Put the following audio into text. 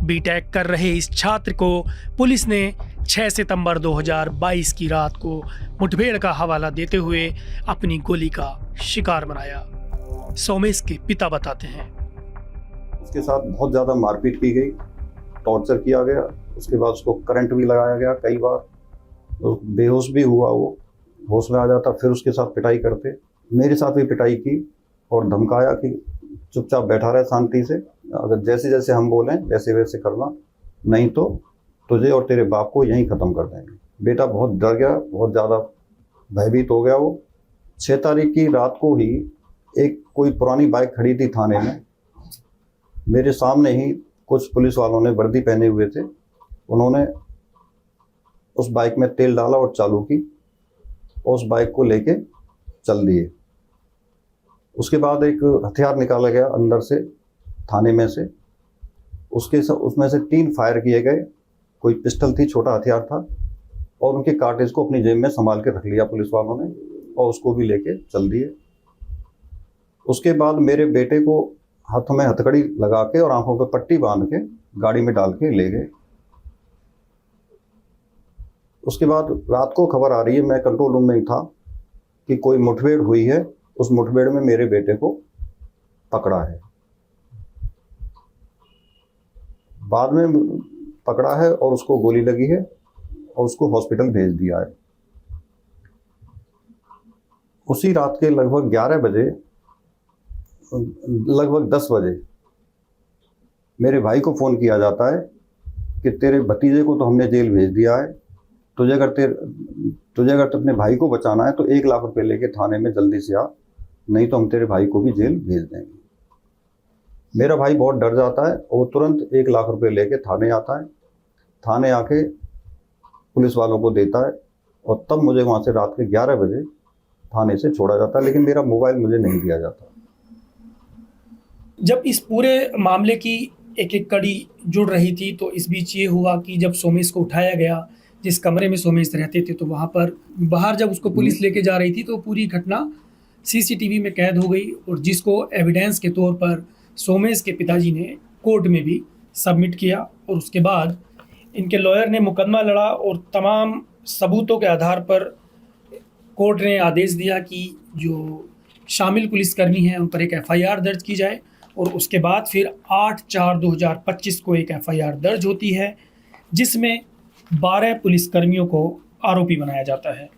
BTech कर रहे इस छात्र को पुलिस ने 6 सितंबर 2022 की रात को मुठभेड़ का हवाला देते हुए अपनी गोली का शिकार बनाया। सोमेश के पिता बताते हैं, उसके साथ बहुत ज़्यादा मारपीट की गई, टॉर्चर किया गया। उसके बाद उसको करंट भी लगाया गया कई बार। तो बेहोश भी हुआ, वो होश में आ जाता, फिर उसके साथ पिटाई करते। मेरे साथ भी पिटाई की और धमकाया कि चुपचाप बैठा रहे शांति से, अगर जैसे जैसे हम बोलें वैसे वैसे करना, नहीं तो तुझे और तेरे बाप को यहीं ख़त्म कर देंगे। बेटा बहुत डर गया, बहुत ज़्यादा भयभीत हो गया वो। 6 तारीख की रात को ही एक कोई पुरानी बाइक खड़ी थी थाने में, मेरे सामने ही कुछ पुलिस वालों ने वर्दी पहने हुए थे, उन्होंने उस बाइक में तेल डाला और चालू की और उस बाइक को लेके चल दिए। उसके बाद एक हथियार निकाला गया अंदर से, थाने में से, उसमें से 3 फायर किए गए। कोई पिस्टल थी, छोटा हथियार था, और उनके कार्टेज को अपनी जेब में संभाल के रख लिया पुलिस वालों ने और उसको भी लेके चल दिए। उसके बाद मेरे बेटे को हाथों में हथकड़ी लगा के और आंखों पर पट्टी बांध के गाड़ी में डाल के ले गए। उसके बाद रात को खबर आ रही है, मैं कंट्रोल रूम में ही था, कि कोई मुठभेड़ हुई है, उस मुठभेड़ में मेरे बेटे को पकड़ा है। बाद में पकड़ा है और उसको गोली लगी है और उसको हॉस्पिटल भेज दिया है। उसी रात के लगभग 11 बजे, लगभग 10 बजे मेरे भाई को फ़ोन किया जाता है कि तेरे भतीजे को तो हमने जेल भेज दिया है, तुझे अगर अपने भाई को बचाना है तो 1 लाख रुपए लेके थाने में जल्दी से आ, नहीं तो हम तेरे भाई को भी जेल भेज देंगे। मेरा भाई बहुत डर जाता है और वो तुरंत 1 लाख रुपए लेके थाने आता है। थाने आके पुलिस वालों को देता है और तब मुझे वहाँ से रात के 11 बजे थाने से छोड़ा जाता है, लेकिन मेरा मोबाइल मुझे नहीं दिया जाता। जब इस पूरे मामले की एक एक कड़ी जुड़ रही थी तो इस बीच ये हुआ कि जब सोमेश को उठाया गया, जिस कमरे में सोमेश रहते थे, तो वहाँ पर बाहर जब उसको पुलिस लेके जा रही थी तो पूरी घटना सीसीटीवी में कैद हो गई, और जिसको एविडेंस के तौर पर सोमेश के पिताजी ने कोर्ट में भी सबमिट किया। और उसके बाद इनके लॉयर ने मुकदमा लड़ा और तमाम सबूतों के आधार पर कोर्ट ने आदेश दिया कि जो शामिल पुलिसकर्मी हैं उन पर एक एफआईआर दर्ज की जाए, और उसके बाद फिर 8/4/2025 को एक एफआईआर दर्ज होती है, जिसमें 12 पुलिसकर्मियों को आरोपी बनाया जाता है।